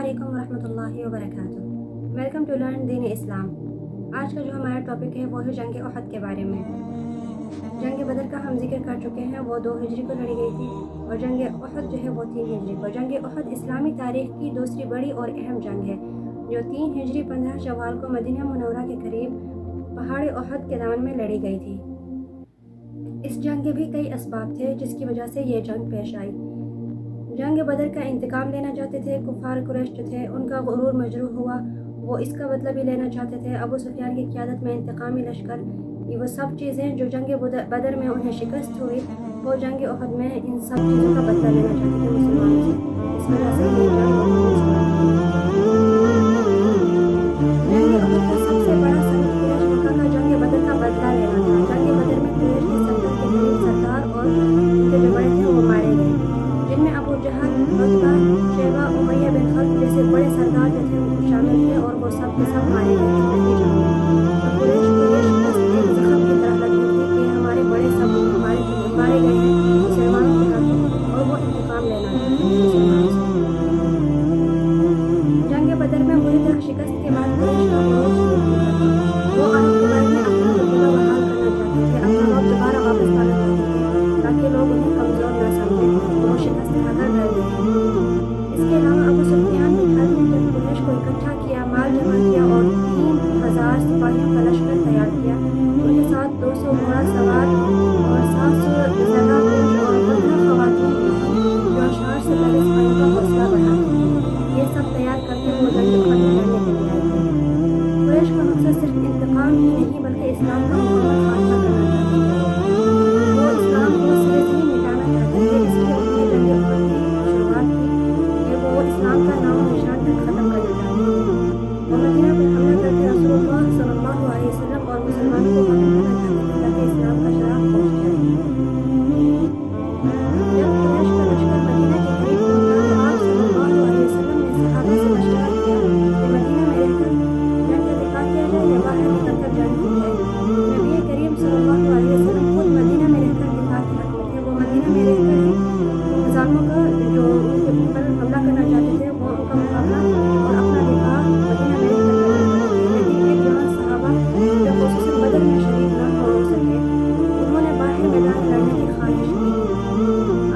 علیکم ورحمۃ اللہ وبرکاتہ۔ ویلکم ٹو لرن دین اسلام۔ آج کا جو ہمارا ٹاپک ہے وہ ہے جنگ احد کے بارے میں۔ جنگ بدر کا ہم ذکر کر چکے ہیں، وہ 2 ہجری کو لڑی گئی تھی، اور جنگ احد جو ہے وہ 3 ہجری کو۔ جنگ احد اسلامی تاریخ کی دوسری بڑی اور اہم جنگ ہے، جو 3 ہجری 15 شوال کو مدینہ منورہ کے قریب پہاڑ احد کے دامن میں لڑی گئی تھی۔ اس جنگ کے بھی کئی اسباب تھے جس کی وجہ سے یہ جنگ پیش آئی۔ جنگ بدر کا انتقام لینا چاہتے تھے کفار قریش جو تھے، ان کا غرور مجروح ہوا، وہ اس کا بدلہ بھی لینا چاہتے تھے۔ ابو سفیان کی قیادت میں انتقامی لشکر، یہ وہ سب چیزیں جو جنگ بدر میں انہیں شکست ہوئی، وہ جنگ احد میں ان سب چیزوں کا بدلہ لینا چاہتے تھے مسلمانوں سے۔ اس وجہ سے یہ جنگ جنگ احد کا سب سے بڑا سبب قریش مکہ کا جنگ بدر کا بدلہ لینا تھا۔ جنگ بدر میں قریش کے 70 کے قریب سردار اور ان کے جو بڑے تھے وہ مارے گئے، جن میں ابو جہل، عتبہ، شیبہ، امیہ بن خلف جیسے بڑے سردار جو تھے وہ شامل تھے، اور وہ سب کے سب مارے گئے تھے پہلی جنگ میں۔ اور قریش کو یہ شکست ایک زخم کی طرح لگتی تھی کہ ہمارے بڑے سب مارے گئے ہیں مسلمانوں کے ہاتھوں، اور وہ انتقام لینا چاہتے تھے مسلمانوں سے۔ جنگ بدر میں بری طرح شکست کے بعد قریش کا عروج ٹوٹ چکا تھا۔ وہ عرب قبائل میں اپنا رتبہ بحال کرنا چاہتے تھے، اپنا رعب دوبارہ واپس لانا چاہتے تھے تاکہ لوگ انہیں کمزور نہ سمجھیں، وہ شکست کھا کر ڈر گئے تھے۔ اس کے علاوہ ابو سفیان بن حرب نے جب قریش کو اکٹھا کیا، مال جمع کیا اور 3000 سپاہیوں کا لشکر تیار کیا، ان کے ساتھ 200 گھوڑا سوار اور 700 زرہ پوش اور 15 خواتین بھی تھیں جو اشعار سے پہلے سپاہیوں کا حوصلہ بڑھاتی تھیں۔ یہ سب تیار کر کے وہ جنگ احد میں لڑنے کے لیے آئے تھے۔ قریش کا مقصد صرف انتقام ہی نہیں بلکہ اسلام کا مکمل خاتمہ کرنا چاہتے تھے۔ وہ اسلام کو سرے سے ہی مٹانا چاہتے تھے، اس لیے انہوں نے جنگ احد کی شروعات کی کہ وہ اسلام کا نام و نشان تک ختم کرنا چاہتے تھے۔ وہ مدینہ پر حملہ کر کے رسول اللہ صلی اللہ علیہ وسلم اور مسلمانوں کو ختم کرنا چاہتے تھے تاکہ اسلام کا شرف پہنچ جائے۔ جب قریش کا لشکر مدینہ کے قریب پہنچا تو آپ صلی اللہ علیہ وسلم نے صحابہ سے مشورہ کیا کہ مدینہ میں رہ کر جنگ کا دفاع کیا جائے یا باہر نکل کر جنگ کی جائے۔ نبی کریم صلی اللہ علیہ وسلم خود مدینہ میں رہ کر دفاع کے حق میں تھے۔ وہ مدینہ میں رہ کر ہی ظالموں کا جو ان کے پر حملہ کرنا چاہتے تھے، وہ ان کا مقابلہ اور اپنا دفاع مدینہ میں رہ کر کرنا چاہتے تھے۔ لیکن ایک جوان صحابہ جو خصوصاً بدر میں شریک نہ ہو سکے، انہوں نے باہر میدان میں لڑنے کی خواہش کی۔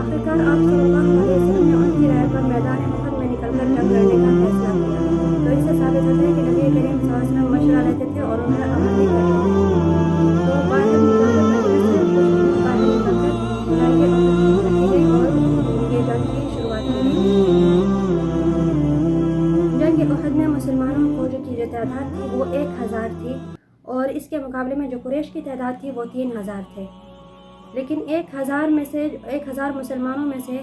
آخرکار آپ صلی اللہ علیہ وسلم نے ان کی رائے پر میدان احد میں نکل کر جنگ لڑنے کا فیصلہ کیا۔ تو اس سے ثابت ہوتا ہے کہ نبی کریم صلی اللہ علیہ وسلم مشورہ لیتے تھے اور ان پر عمل بھی کرتے تھے۔ تو باہر نکل کر مدینہ سے کچھ دن باہر نکل کر جنگ احد رکھی گئی اور یہ جنگ کی شروعات کی گئی۔ جنگ احد میں مسلمانوں کو جو تعداد تھی وہ 1000 تھی، اور اس کے مقابلے میں جو قریش کی تعداد تھی وہ 3000 تھے۔ لیکن 1000 مسلمانوں میں سے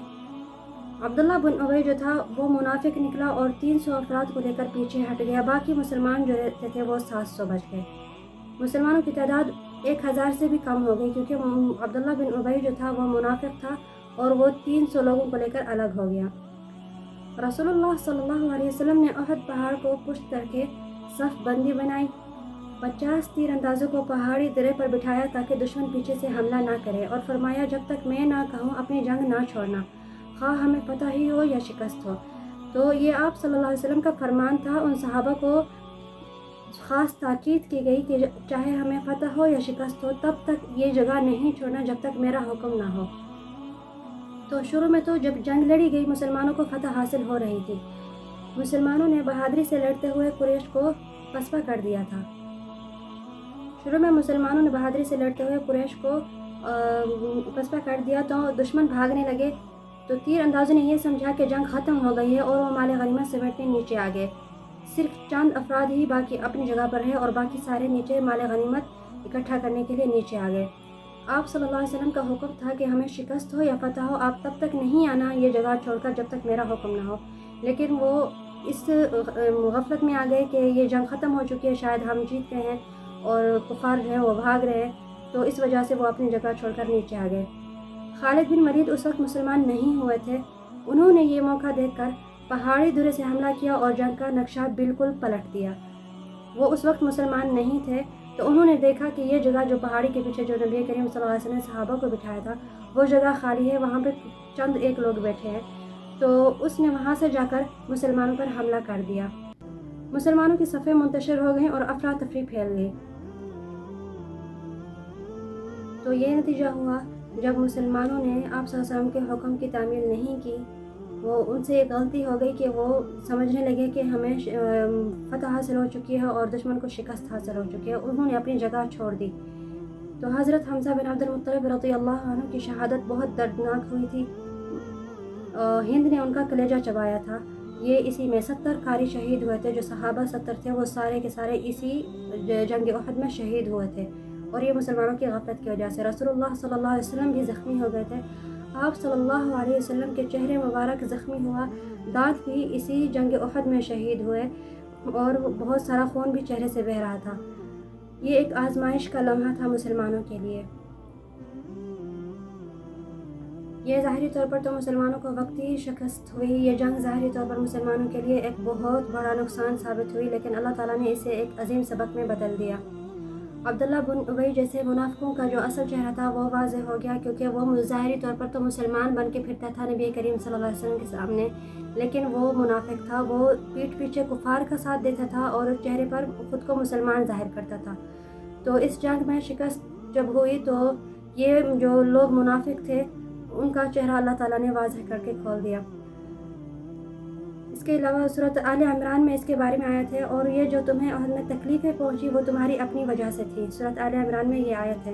عبداللہ بن ابی جو تھا وہ منافق نکلا اور 300 افراد کو لے کر پیچھے ہٹ گیا۔ باقی مسلمان جو رہتے تھے وہ 700 بچ گئے۔ مسلمانوں کی تعداد 1000 سے بھی کم ہو گئی، کیونکہ عبداللہ بن ابی جو تھا وہ منافق تھا اور وہ 300 لوگوں کو لے کر الگ ہو گیا۔ رسول اللہ صلی اللہ علیہ وسلم نے احد پہاڑ کو پشت کر کے صف بندی بنائی، 50 تیر اندازوں کو پہاڑی درے پر بٹھایا تاکہ دشمن پیچھے سے حملہ نہ کرے، اور فرمایا جب تک میں نہ کہوں اپنی جنگ نہ چھوڑنا، خواہ ہمیں فتح ہی ہو یا شکست ہو۔ تو یہ آپ صلی اللہ علیہ وسلم کا فرمان تھا۔ ان صحابہ کو خاص تاکید کی گئی کہ چاہے ہمیں فتح ہو یا شکست ہو، تب تک یہ جگہ نہیں چھوڑنا جب تک میرا حکم نہ ہو۔ تو شروع میں تو جب جنگ لڑی گئی مسلمانوں کو فتح حاصل ہو رہی تھی۔ مسلمانوں نے بہادری سے لڑتے ہوئے قریش کو پسپا کر دیا تھا۔ تو دشمن بھاگنے لگے، تو تیر اندازوں نے یہ سمجھا کہ جنگ ختم ہو گئی ہے اور وہ مال غنیمت سمیٹنے نیچے آ گئے۔ صرف چند افراد ہی باقی اپنی جگہ پر رہے اور باقی سارے نیچے مال غنیمت اکٹھا کرنے کے لیے نیچے آ گئے۔ آپ صلی اللہ علیہ وسلم کا حکم تھا کہ ہمیں شکست ہو یا فتح ہو، آپ تب تک نہیں آنا یہ جگہ چھوڑ کر جب تک میرا حکم نہ ہو۔ لیکن وہ اس غفلت میں آ گئے کہ یہ جنگ ختم ہو چکی ہے، شاید ہم جیت گئے ہیں اور کفار جو ہیں وہ بھاگ رہے ہیں، تو اس وجہ سے وہ اپنی جگہ چھوڑ کر نیچے آ گئے۔ خالد بن ولید اس وقت مسلمان نہیں ہوئے تھے۔ انہوں نے یہ موقع دیکھ کر پہاڑی درے سے حملہ کیا اور جنگ کا نقشہ بالکل پلٹ دیا۔ وہ اس وقت مسلمان نہیں تھے، تو انہوں نے دیکھا کہ یہ جگہ جو پہاڑی کے پیچھے جو نبی کریم صلی اللہ علیہ وسلم نے صحابہ کو بٹھایا تھا وہ جگہ خالی ہے، وہاں پہ چند ایک لوگ بیٹھے ہیں۔ تو اس نے وہاں سے جا کر مسلمانوں پر حملہ کر دیا۔ مسلمانوں کی صفیں منتشر ہو گئیں اور افراتفری پھیل گئی۔ تو یہ نتیجہ ہوا جب مسلمانوں نے آپ صلی اللہ علیہ وسلم کے حکم کی تعمیل نہیں کی، وہ ان سے ایک غلطی ہو گئی کہ وہ سمجھنے لگے کہ ہمیں فتح حاصل ہو چکی ہے اور دشمن کو شکست حاصل ہو چکی ہے، انہوں نے اپنی جگہ چھوڑ دی۔ تو حضرت حمزہ بن عبد المطلب رضی اللہ عنہ کی شہادت بہت دردناک ہوئی تھی۔ ہند نے ان کا کلیجہ چبایا تھا۔ یہ اسی میں 70 قاری شہید ہوئے تھے، جو صحابہ 70 تھے وہ سارے کے سارے اسی جنگ احد میں شہید ہوئے تھے، اور یہ مسلمانوں کی غفلت کی وجہ سے۔ رسول اللہ صلی اللہ علیہ وسلم بھی زخمی ہو گئے تھے۔ آپ صلی اللہ علیہ وسلم کے چہرے مبارک زخمی ہوا، دانت بھی اسی جنگ احد میں شہید ہوئے، اور بہت سارا خون بھی چہرے سے بہہ رہا تھا۔ یہ ایک آزمائش کا لمحہ تھا مسلمانوں کے لیے۔ یہ ظاہری طور پر تو مسلمانوں کو وقتی شکست ہوئی، یہ جنگ ظاہری طور پر مسلمانوں کے لیے ایک بہت بڑا نقصان ثابت ہوئی، لیکن اللہ تعالیٰ نے اسے ایک عظیم سبق میں بدل دیا۔ عبداللہ بن ابی جیسے منافقوں کا جو اصل چہرہ تھا وہ واضح ہو گیا، کیونکہ وہ ظاہری طور پر تو مسلمان بن کے پھرتا تھا نبی کریم صلی اللہ علیہ وسلم کے سامنے، لیکن وہ منافق تھا، وہ پیٹھ پیچھے کفار کا ساتھ دیتا تھا اور چہرے پر خود کو مسلمان ظاہر کرتا تھا۔ تو اس جنگ میں شکست جب ہوئی تو یہ جو لوگ منافق تھے ان کا چہرہ اللہ تعالیٰ نے واضح کر کے کھول دیا۔ اس کے علاوہ سورۃ آل عمران میں اس کے بارے میں آیت ہے، اور یہ جو تمہیں عہد میں تکلیفیں پہنچی وہ تمہاری اپنی وجہ سے تھی۔ سورۃ آل عمران میں یہ آیت ہے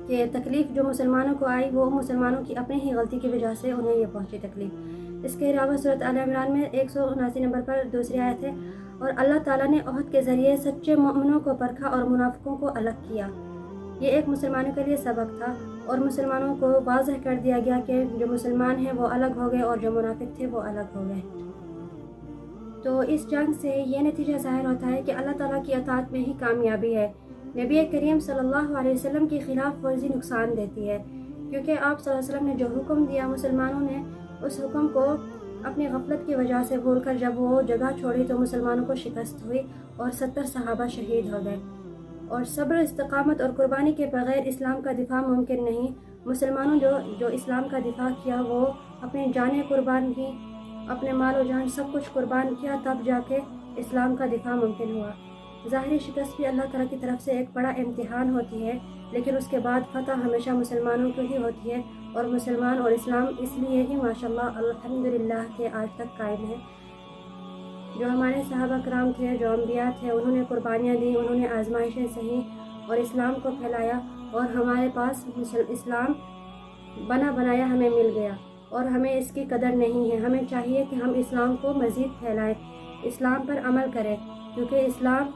کہ تکلیف جو مسلمانوں کو آئی وہ مسلمانوں کی اپنی ہی غلطی کی وجہ سے انہیں یہ پہنچی تکلیف۔ اس کے علاوہ سورۃ آل عمران میں 179 نمبر پر دوسری آیت ہے، اور اللہ تعالیٰ نے عہد کے ذریعے سچے مومنوں کو پرکھا اور منافقوں کو الگ کیا۔ یہ ایک مسلمانوں کے لیے سبق تھا، اور مسلمانوں کو واضح کر دیا گیا کہ جو مسلمان ہیں وہ الگ ہو گئے اور جو منافق تھے وہ الگ ہو گئے۔ تو اس جنگ سے یہ نتیجہ ظاہر ہوتا ہے کہ اللہ تعالیٰ کی اطاعت میں ہی کامیابی ہے۔ نبی کریم صلی اللہ علیہ وسلم کی خلاف ورزی نقصان دیتی ہے، کیونکہ آپ صلی اللہ علیہ وسلم نے جو حکم دیا مسلمانوں نے اس حکم کو اپنی غفلت کی وجہ سے بھول کر جب وہ جگہ چھوڑی تو مسلمانوں کو شکست ہوئی اور 70 صحابہ شہید ہو گئے۔ اور صبر، استقامت اور قربانی کے بغیر اسلام کا دفاع ممکن نہیں۔ مسلمانوں جو اسلام کا دفاع کیا وہ اپنی جانیں قربان کی، اپنے مال و جان سب کچھ قربان کیا، تب جا کے اسلام کا دفاع ممکن ہوا۔ ظاہری شکست بھی اللہ تعالیٰ کی طرف سے ایک بڑا امتحان ہوتی ہے، لیکن اس کے بعد فتح ہمیشہ مسلمانوں کو ہی ہوتی ہے، اور مسلمان اور اسلام اس لیے ہی ماشاءاللہ الحمدللہ کے آج تک قائم ہے۔ جو ہمارے صحابہ کرام تھے، جو انبیاء تھے، انہوں نے قربانیاں دی، انہوں نے آزمائشیں سہی اور اسلام کو پھیلایا، اور ہمارے پاس اسلام بنا بنایا ہمیں مل گیا، اور ہمیں اس کی قدر نہیں ہے۔ ہمیں چاہیے کہ ہم اسلام کو مزید پھیلائیں، اسلام پر عمل کریں، کیونکہ اسلام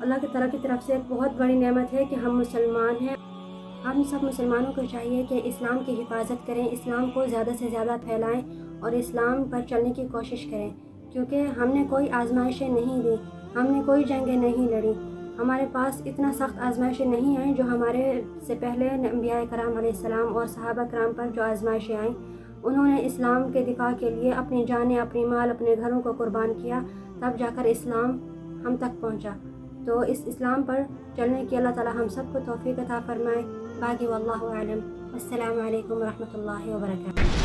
اللہ کی تعالیٰ کی طرف سے ایک بہت بڑی نعمت ہے کہ ہم مسلمان ہیں۔ ہم سب مسلمانوں کو چاہیے کہ اسلام کی حفاظت کریں، اسلام کو زیادہ سے زیادہ پھیلائیں اور اسلام پر چلنے کی کوشش کریں، کیونکہ ہم نے کوئی آزمائشیں نہیں دی، ہم نے کوئی جنگیں نہیں لڑی، ہمارے پاس اتنا سخت آزمائشیں نہیں آئیں جو ہمارے سے پہلے انبیاء کرام علیہ السلام اور صحابہ کرام پر جو آزمائشیں آئیں۔ انہوں نے اسلام کے دفاع کے لیے اپنی جانیں، اپنی مال، اپنے گھروں کو قربان کیا، تب جا کر اسلام ہم تک پہنچا۔ تو اس اسلام پر چلنے کی اللہ تعالی ہم سب کو توفیق عطا فرمائے۔ باقی واللہ اعلم۔ السلام علیکم ورحمۃ اللہ وبرکاتہ۔